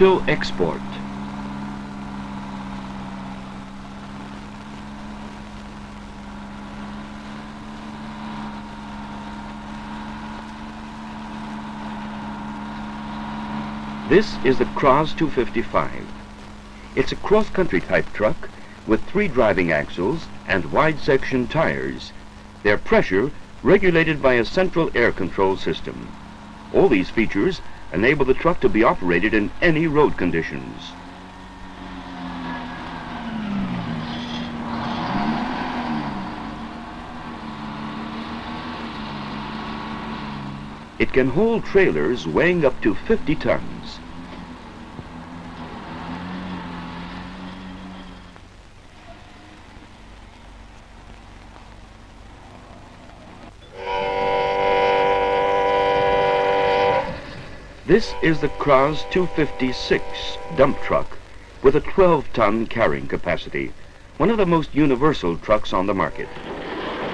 Photo export. This is the KrAZ 255. It's a cross-country type truck with 3 driving axles and wide-section tires. Their pressure regulated by a central air control system. All these features enable the truck to be operated in any road conditions. It can hold trailers weighing up to 50 tons. This is the KrAZ 256 dump truck with a 12-ton carrying capacity, one of the most universal trucks on the market.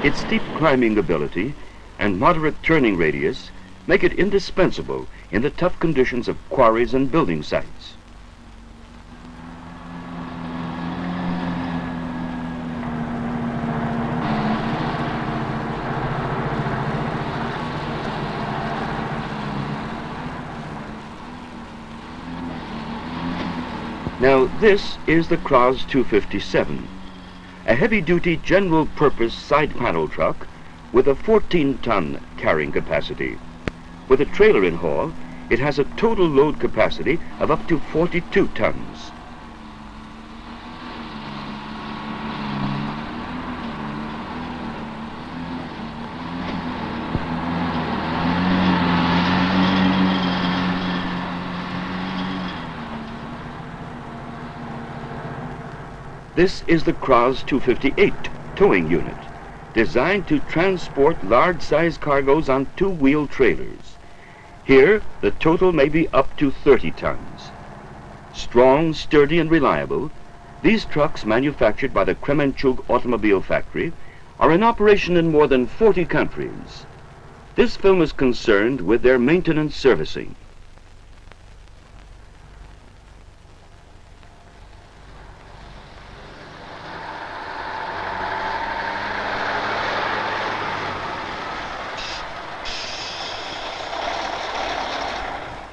Its steep climbing ability and moderate turning radius make it indispensable in the tough conditions of quarries and building sites. Now this is the KrAZ 257, a heavy-duty general-purpose side panel truck with a 14-ton carrying capacity. With a trailer in haul, it has a total load capacity of up to 42 tons. This is the KrAZ 258 towing unit, designed to transport large-size cargoes on 2-wheel trailers. Here, the total may be up to 30 tons. Strong, sturdy, and reliable, these trucks, manufactured by the Kremenchug automobile factory, are in operation in more than 40 countries. This film is concerned with their maintenance servicing.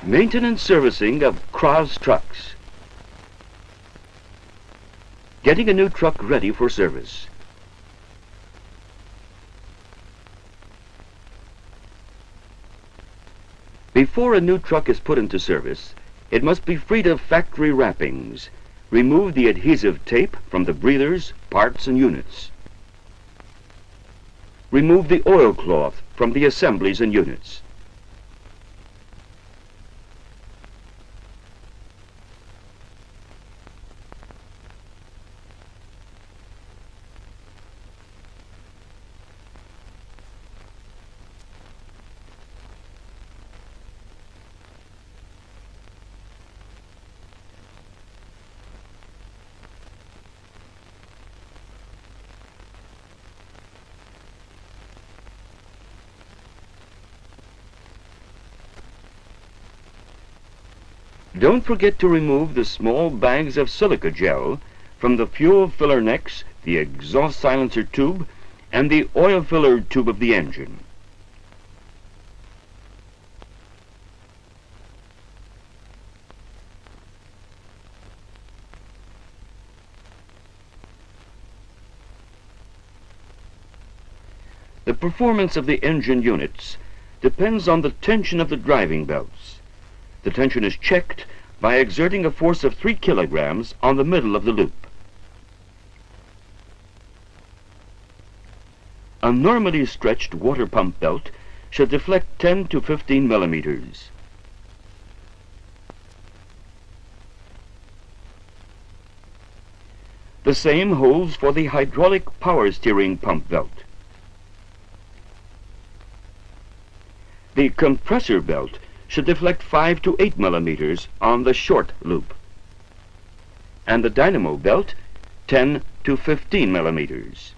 Maintenance servicing of KrAZ trucks. Getting a new truck ready for service. Before a new truck is put into service, it must be freed of factory wrappings. Remove the adhesive tape from the breathers, parts, and units. Remove the oilcloth from the assemblies and units. Don't forget to remove the small bags of silica gel from the fuel filler necks, the exhaust silencer tube, and the oil filler tube of the engine. The performance of the engine units depends on the tension of the driving belts. The tension is checked by exerting a force of 3 kilograms on the middle of the loop. A normally stretched water pump belt should deflect 10 to 15 millimeters. The same holds for the hydraulic power steering pump belt. The compressor belt should deflect 5 to 8 millimeters on the short loop, and the dynamo belt 10 to 15 millimeters.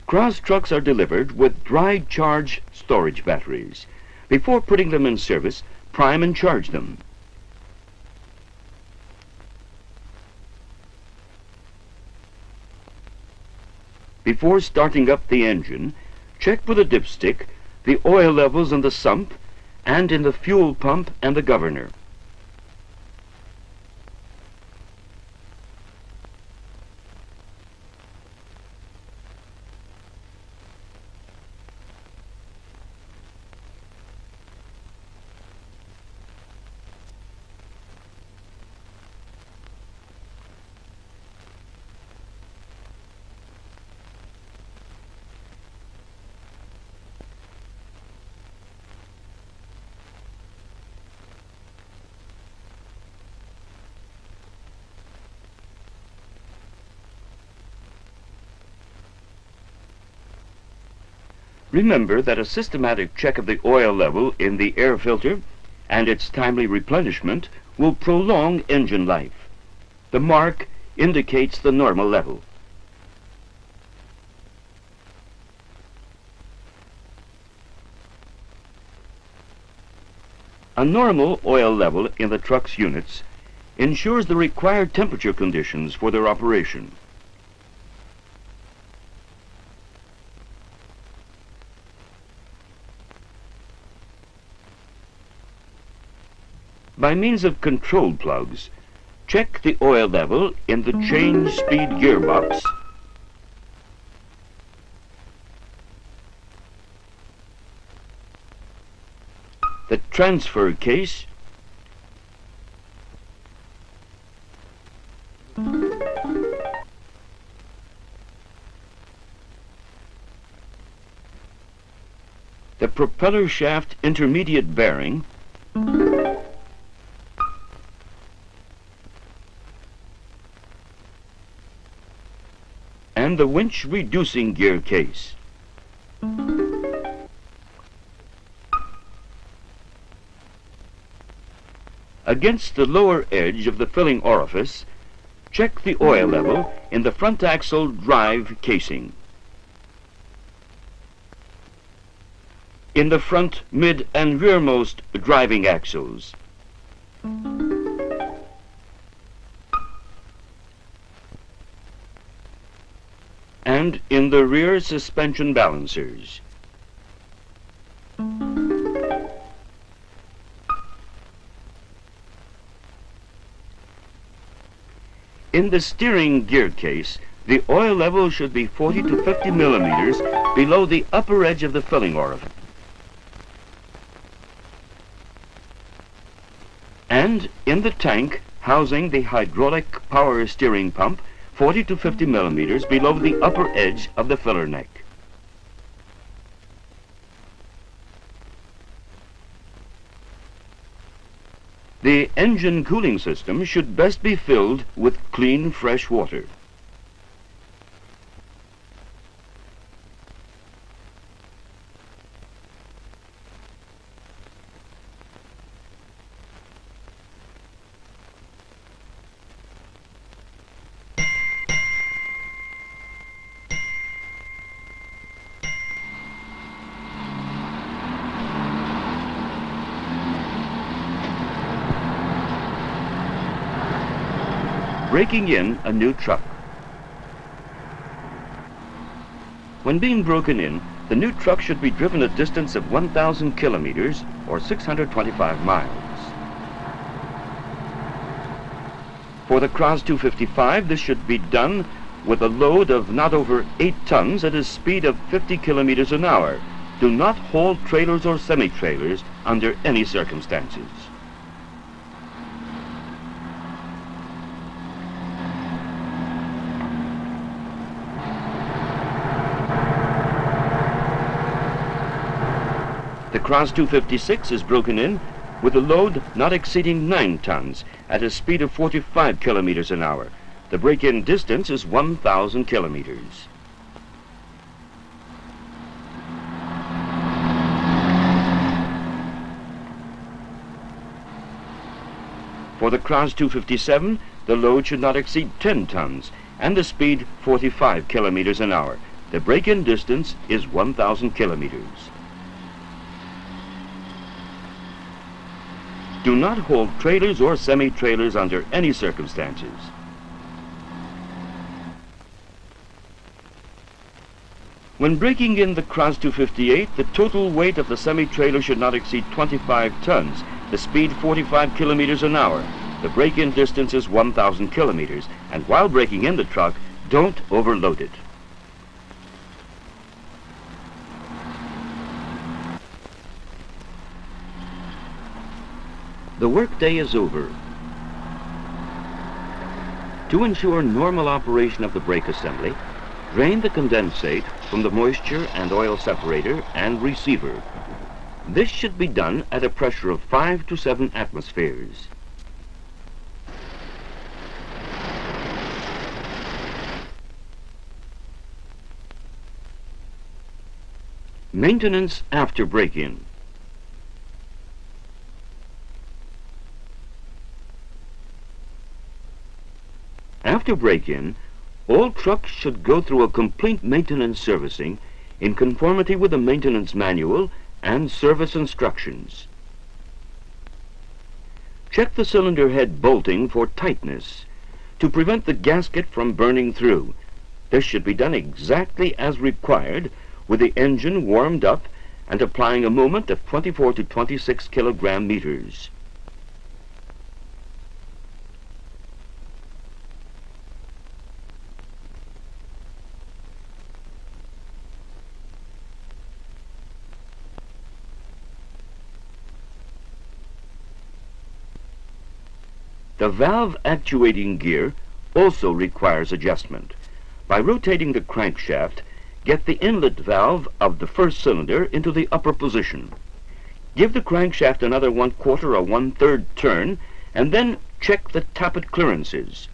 KrAZ trucks are delivered with dry charge storage batteries. Before putting them in service, prime and charge them. Before starting up the engine, check with a dipstick the oil levels in the sump and in the fuel pump and the governor. Remember that a systematic check of the oil level in the air filter and its timely replenishment will prolong engine life. The mark indicates the normal level. A normal oil level in the truck's units ensures the required temperature conditions for their operation. By means of control plugs, check the oil level in the change speed gearbox, the transfer case, the propeller shaft intermediate bearing, and the winch reducing gear case. Against the lower edge of the filling orifice, check the oil level in the front axle drive casing, in the front, mid, and rearmost driving axles, and in the rear suspension balancers. In the steering gear case, the oil level should be 40 to 50 millimeters below the upper edge of the filling orifice. And in the tank housing the hydraulic power steering pump, 40 to 50 millimeters below the upper edge of the filler neck. The engine cooling system should best be filled with clean, fresh water. Breaking in a new truck. When being broken in, the new truck should be driven a distance of 1,000 kilometers or 625 miles. For the KrAZ 255, this should be done with a load of not over 8 tons at a speed of 50 kilometers an hour. Do not haul trailers or semi-trailers under any circumstances. The KrAZ 256 is broken in with a load not exceeding 9 tons at a speed of 45 kilometers an hour. The break-in distance is 1,000 kilometers. For the KrAZ 257, the load should not exceed 10 tons and the speed 45 kilometers an hour. The break-in distance is 1,000 kilometers. Do not hold trailers or semi-trailers under any circumstances. When breaking in the KrAZ 258, the total weight of the semi-trailer should not exceed 25 tons, the speed 45 kilometers an hour. The break-in distance is 1,000 kilometers, and while breaking in the truck, don't overload it. The workday is over. To ensure normal operation of the brake assembly, drain the condensate from the moisture and oil separator and receiver. This should be done at a pressure of 5 to 7 atmospheres. Maintenance after break-in. After break-in, all trucks should go through a complete maintenance servicing in conformity with the maintenance manual and service instructions. Check the cylinder head bolting for tightness to prevent the gasket from burning through. This should be done exactly as required, with the engine warmed up and applying a movement of 24 to 26 kilogram meters. The valve actuating gear also requires adjustment. By rotating the crankshaft, get the inlet valve of the first cylinder into the upper position. Give the crankshaft another 1/4 or 1/3 turn, and then check the tappet clearances.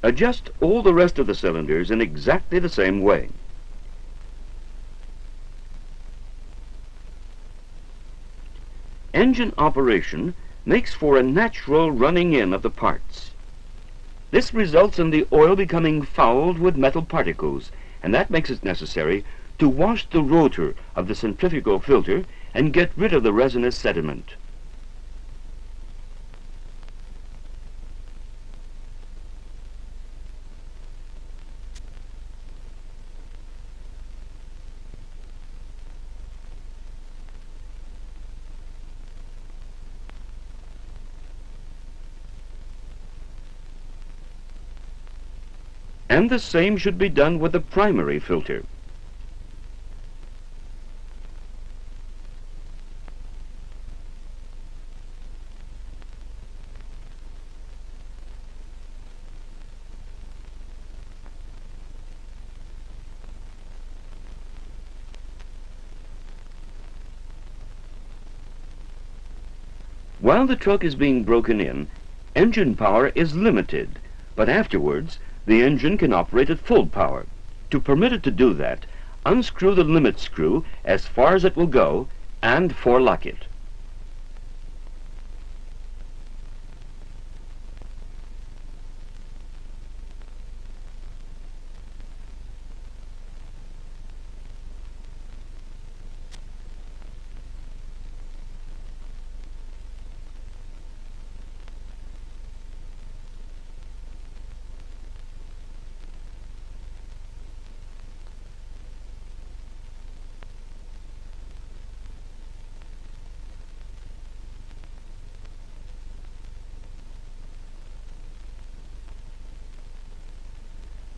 Adjust all the rest of the cylinders in exactly the same way. Engine operation makes for a natural running in of the parts. This results in the oil becoming fouled with metal particles, and that makes it necessary to wash the rotor of the centrifugal filter and get rid of the resinous sediment. And the same should be done with the primary filter. While the truck is being broken in, engine power is limited, but afterwards the engine can operate at full power. To permit it to do that, unscrew the limit screw as far as it will go and forelock it.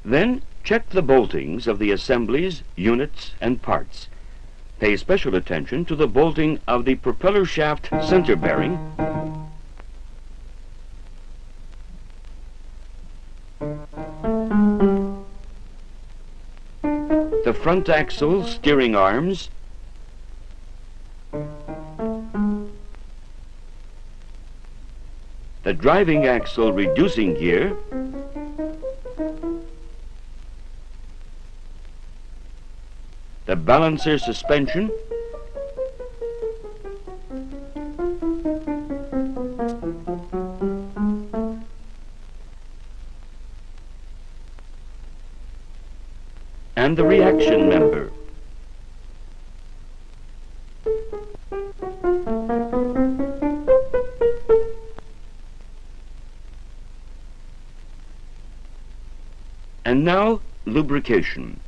Then check the boltings of the assemblies, units, and parts. Pay special attention to the bolting of the propeller shaft center bearing, the front axle steering arms, the driving axle reducing gear, the balancer suspension, and the reaction member. And now, lubrication.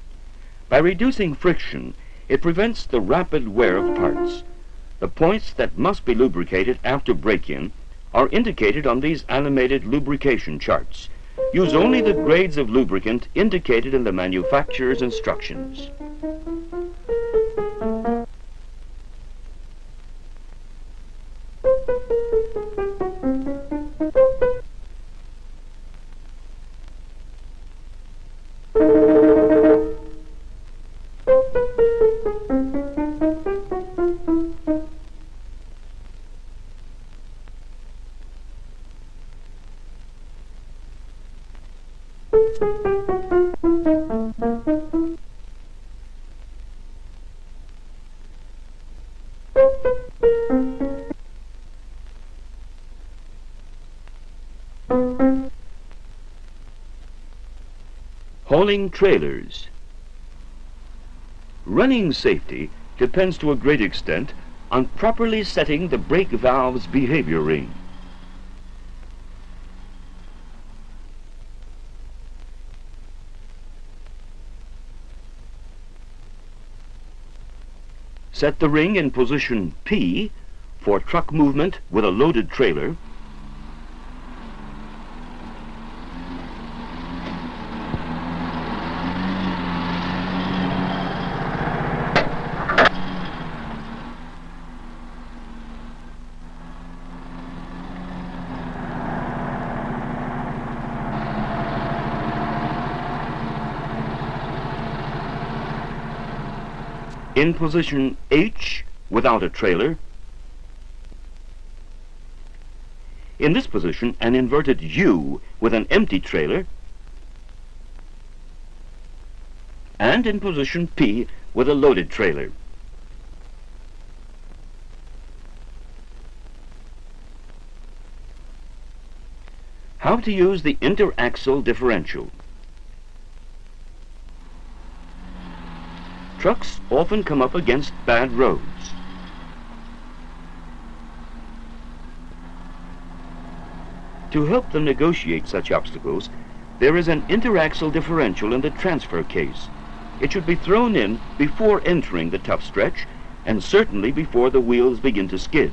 By reducing friction, it prevents the rapid wear of parts. The points that must be lubricated after break-in are indicated on these animated lubrication charts. Use only the grades of lubricant indicated in the manufacturer's instructions. Hauling trailers. Running safety depends to a great extent on properly setting the brake valve's behavior ring. Set the ring in position P for truck movement with a loaded trailer. In position H without a trailer. In this position, an inverted U with an empty trailer. And in position P with a loaded trailer. How to use the interaxle differential. Trucks often come up against bad roads. To help them negotiate such obstacles, there is an interaxle differential in the transfer case. It should be thrown in before entering the tough stretch, and certainly before the wheels begin to skid.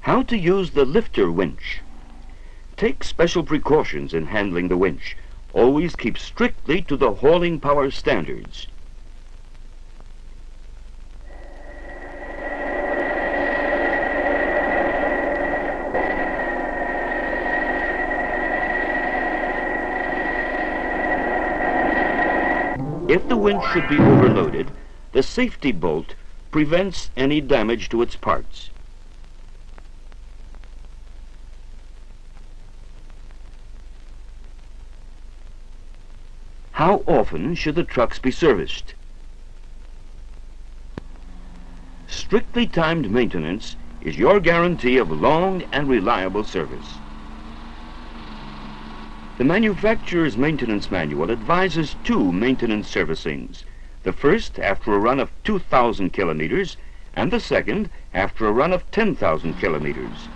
How to use the lifter winch. Take special precautions in handling the winch. Always keep strictly to the hauling power standards. If the winch should be overloaded, the safety bolt prevents any damage to its parts. How often should the trucks be serviced? Strictly timed maintenance is your guarantee of long and reliable service. The manufacturer's maintenance manual advises 2 maintenance servicings. The first after a run of 2,000 kilometers and the second after a run of 10,000 kilometers.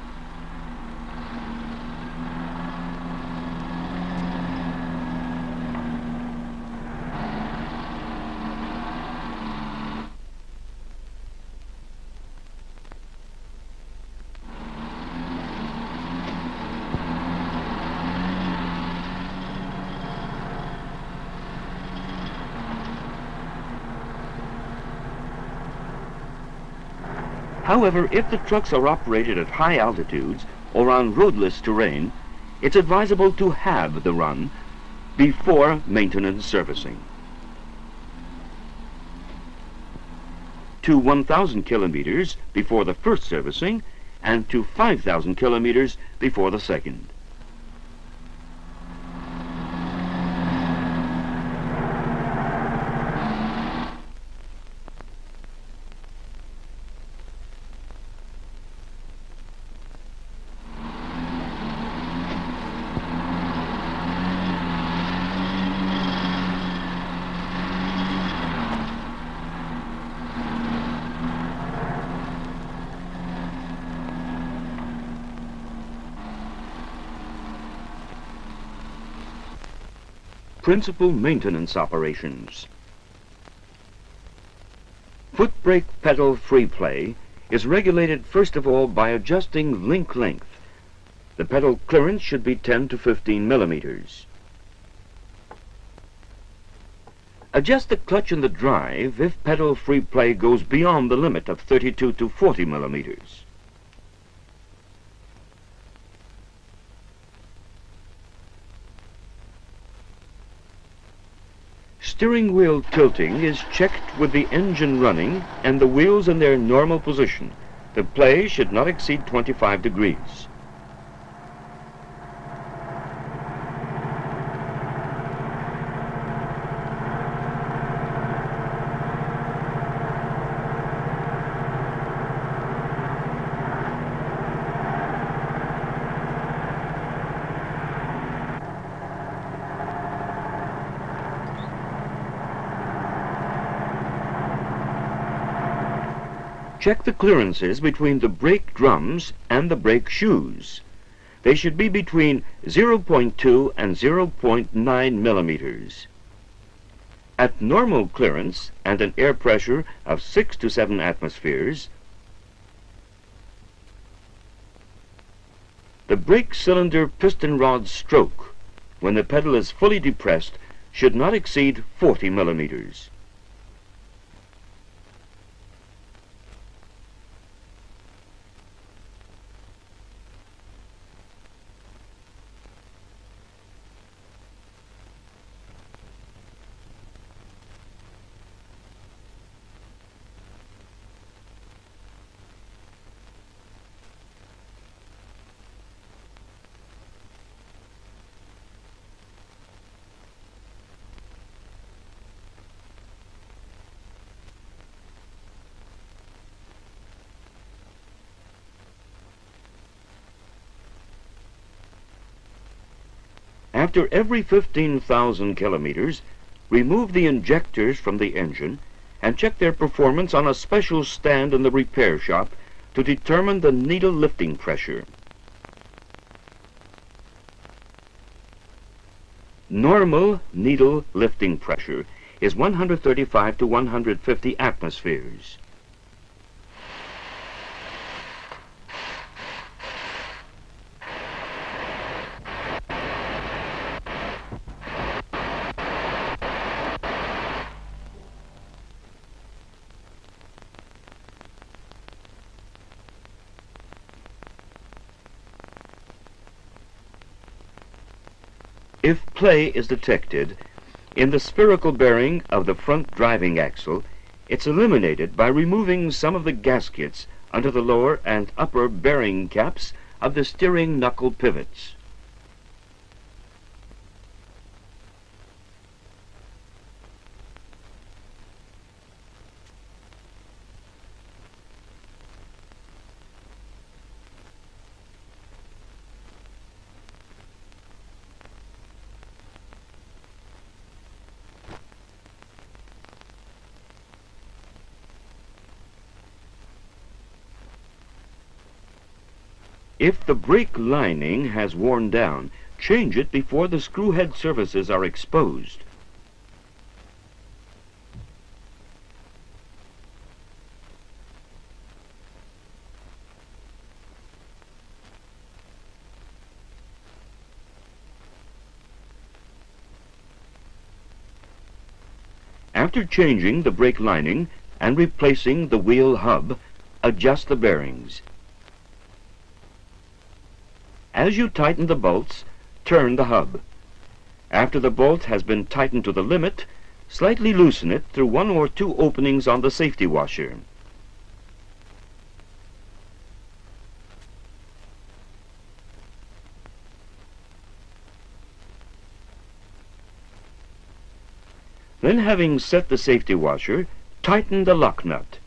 However, if the trucks are operated at high altitudes or on roadless terrain, it's advisable to halve the run before maintenance servicing. To 1,000 kilometers before the first servicing, and to 5,000 kilometers before the second. Principal maintenance operations. Foot brake pedal free play is regulated first of all by adjusting link length. The pedal clearance should be 10 to 15 millimeters. Adjust the clutch and the drive if pedal free play goes beyond the limit of 32 to 40 millimeters. Steering wheel tilting is checked with the engine running and the wheels in their normal position. The play should not exceed 25 degrees. Check the clearances between the brake drums and the brake shoes. They should be between 0.2 and 0.9 millimeters. At normal clearance and an air pressure of 6 to 7 atmospheres, the brake cylinder piston rod stroke, when the pedal is fully depressed, should not exceed 40 millimeters. After every 15,000 kilometers, remove the injectors from the engine and check their performance on a special stand in the repair shop to determine the needle lifting pressure. Normal needle lifting pressure is 135 to 150 atmospheres. If play is detected in the spherical bearing of the front driving axle, it's eliminated by removing some of the gaskets under the lower and upper bearing caps of the steering knuckle pivots. If the brake lining has worn down, change it before the screw head surfaces are exposed. After changing the brake lining and replacing the wheel hub, adjust the bearings. As you tighten the bolts, turn the hub. After the bolt has been tightened to the limit, slightly loosen it through one or two openings on the safety washer. Then, having set the safety washer, tighten the lock nut.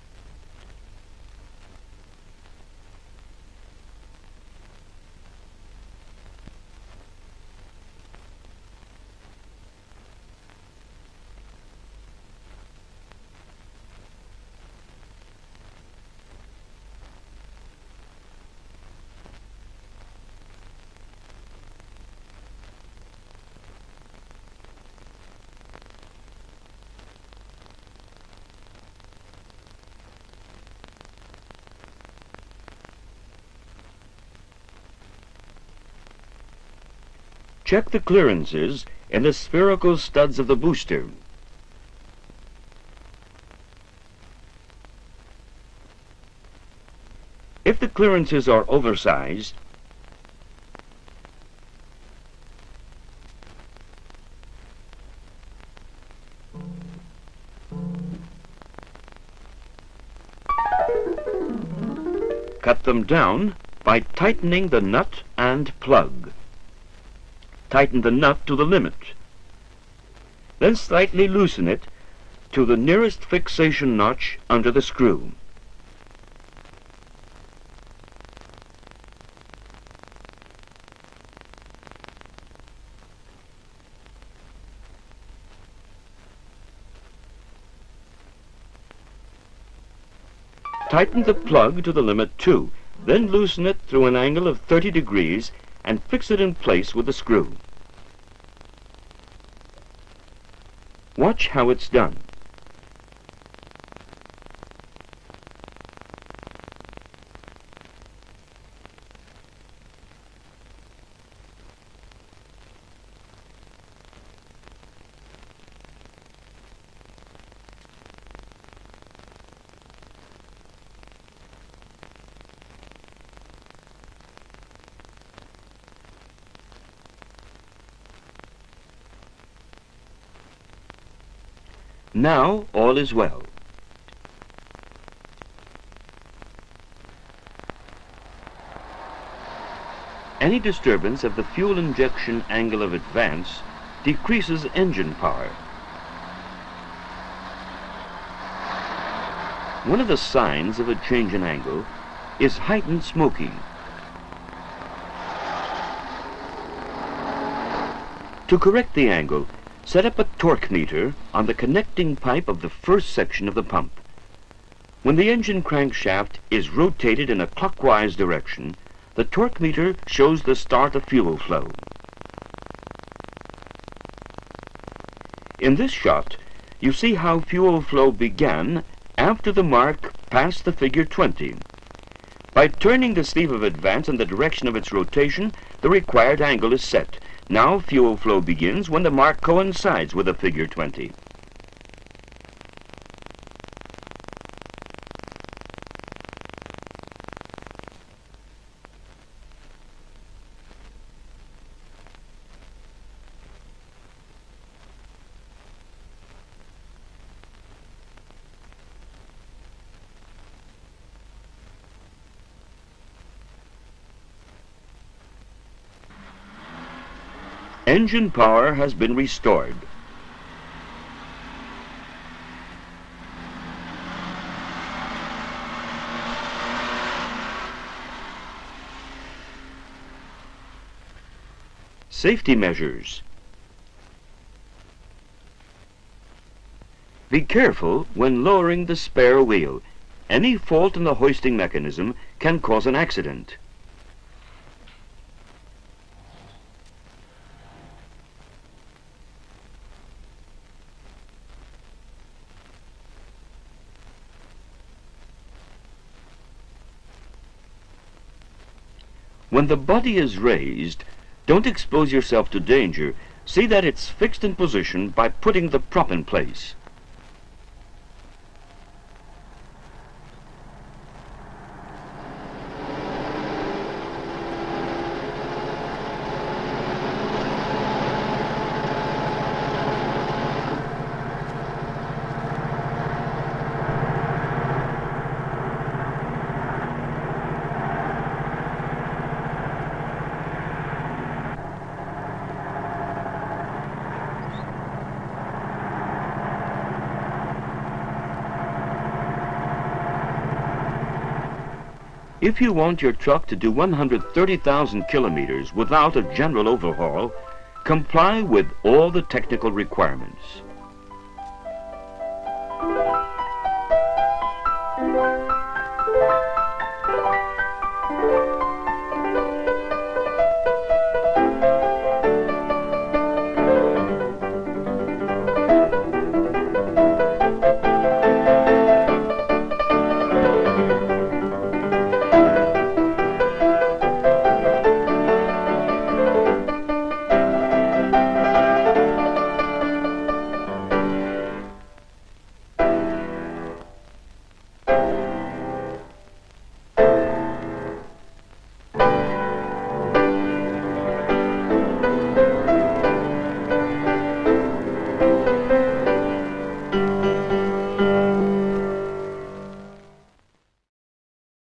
Check the clearances in the spherical studs of the booster. If the clearances are oversized, cut them down by tightening the nut and plug. Tighten the nut to the limit. Then slightly loosen it to the nearest fixation notch under the screw. Tighten the plug to the limit too, then loosen it through an angle of 30 degrees and fix it in place with the screw. Watch how it's done. Now all is well. Any disturbance of the fuel injection angle of advance decreases engine power. One of the signs of a change in angle is heightened smoking. To correct the angle, set up a torque meter on the connecting pipe of the first section of the pump. When the engine crankshaft is rotated in a clockwise direction, the torque meter shows the start of fuel flow. In this shot, you see how fuel flow began after the mark passed the figure 20. By turning the sleeve of advance in the direction of its rotation, the required angle is set. Now fuel flow begins when the mark coincides with the figure 20. Engine power has been restored. Safety measures. Be careful when lowering the spare wheel. Any fault in the hoisting mechanism can cause an accident. When the body is raised, don't expose yourself to danger. See that it's fixed in position by putting the prop in place. If you want your truck to do 130,000 kilometers without a general overhaul, comply with all the technical requirements.